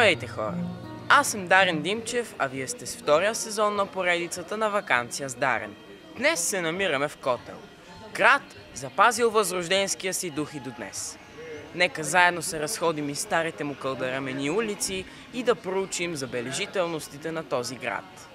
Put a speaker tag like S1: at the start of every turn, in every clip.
S1: Здравейте, хора! Аз съм Дарен Димчев, а вие сте с втория сезон на поредицата на Ваканция с Дарен. Днес се намираме в Котел. Град, запазил възрожденския си дух и до днес. Нека заедно се разходим из старите му кълдарамени улици и да проучим забележителностите на този град.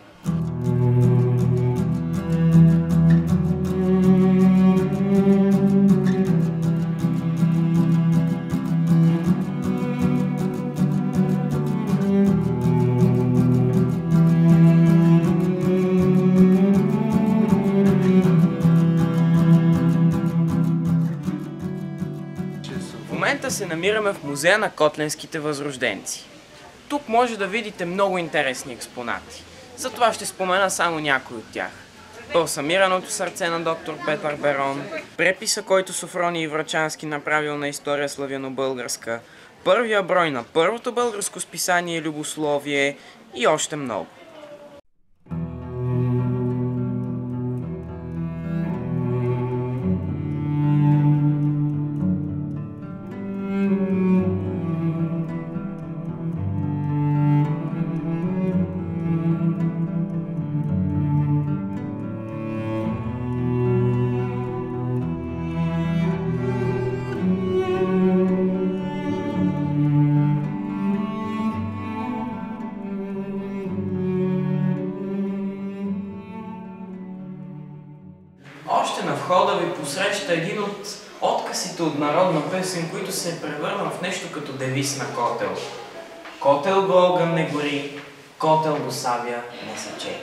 S1: В момента се намираме в музея на котленските възрожденци. Тук може да видите много интересни експонати. Затова ще спомена само някой от тях. Балсамираното сърце на доктор Петър Берон, преписа, който Софроний Врачански направил на история славяно-българска, първия брой на първото българско списание Любословие и още много. Още на входа ви посреща един от отказите от народна песен, които се е превърнал в нещо като девиз на Котел. Котел го огън не гори, Котел го сабя не сече.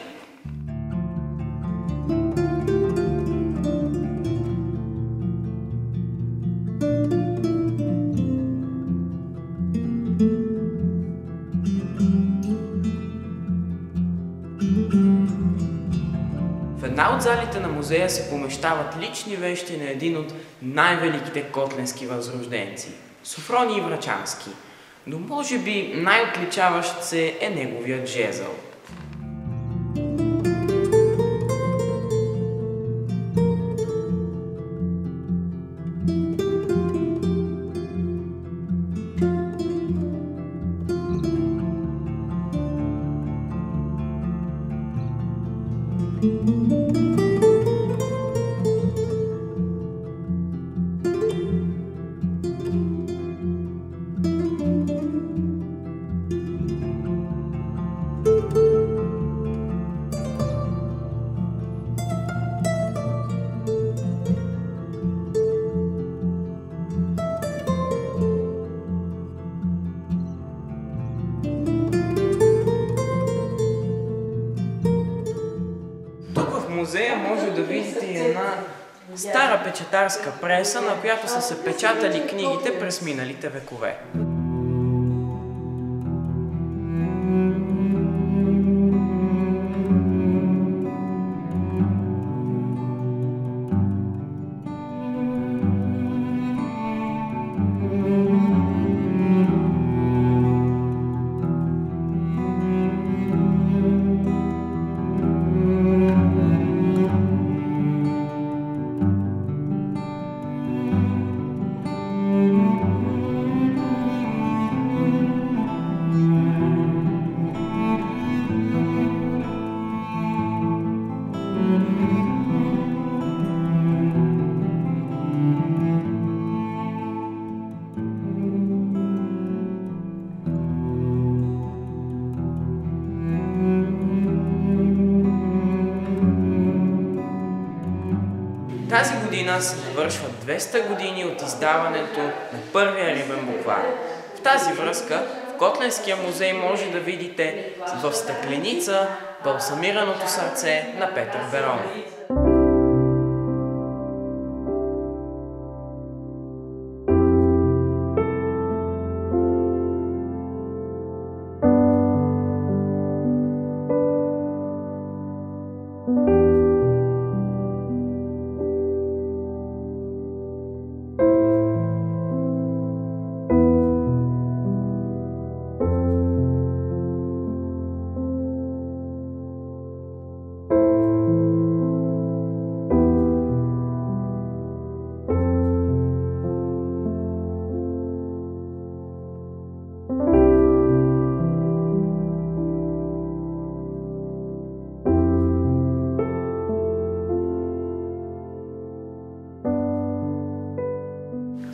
S1: В една от залите на музея се помещават лични вещи на един от най-великите котленски възрожденци – Софроний Врачански, но може би най-отличаващ се е неговият жезъл. В музея може да видите и една стара печатарска преса, на която са се печатали книгите през миналите векове. Тази година се навършват 200 години от издаването на първия рибен буквар. В тази връзка в Котленския музей може да видите в стъкленица балсамираното сърце на Петър Берон.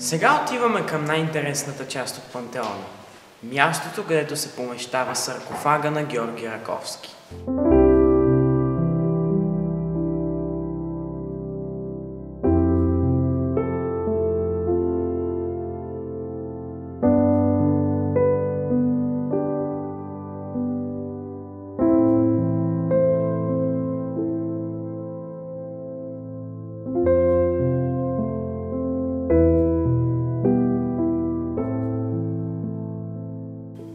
S1: Сега отиваме към най-интересната част от пантеона. Мястото, където се помещава саркофага на Георги Раковски.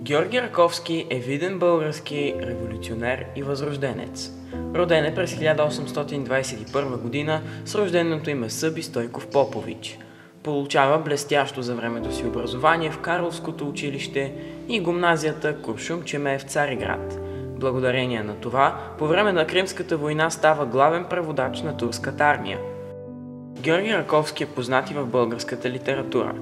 S1: Георги Раковски е виден български революционер и възрожденец. Роден е през 1821 година с рожденото име Съби Стойков Попович. Получава блестящо за времето си образование в Карловското училище и гимназията Куршум Чемеев в Цариград. Благодарение на това, по време на Кримската война става главен преводач на турската армия. Георги Раковски е познат и в българската литература.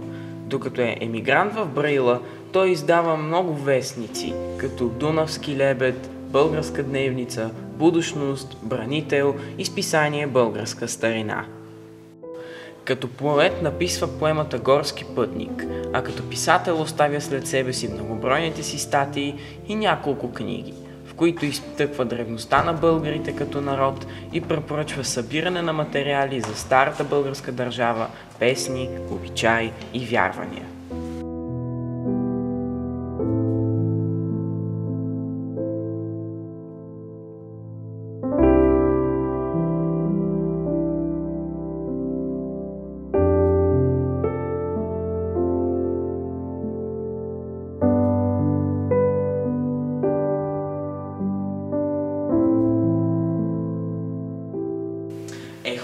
S1: Докато е емигрант в Браила, той издава много вестници, като Дунавски лебед, Българска дневница, Будущност, Бранител и списание Българска старина. Като поет написва поемата Горски пътник, а като писател оставя след себе си многобройните си статии и няколко книги, в които изтъква древността на българите като народ и препоръчва събиране на материали за старата българска държава, песни, обичаи и вярвания.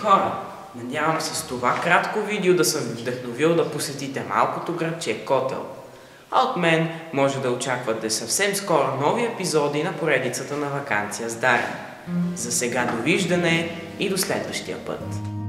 S1: Хора, надявам се с това кратко видео да съм вдъхновил да посетите малкото градче Котел. А от мен може да очаквате съвсем скоро нови епизоди на поредицата на Ваканция с Дарин. За сега довиждане и до следващия път!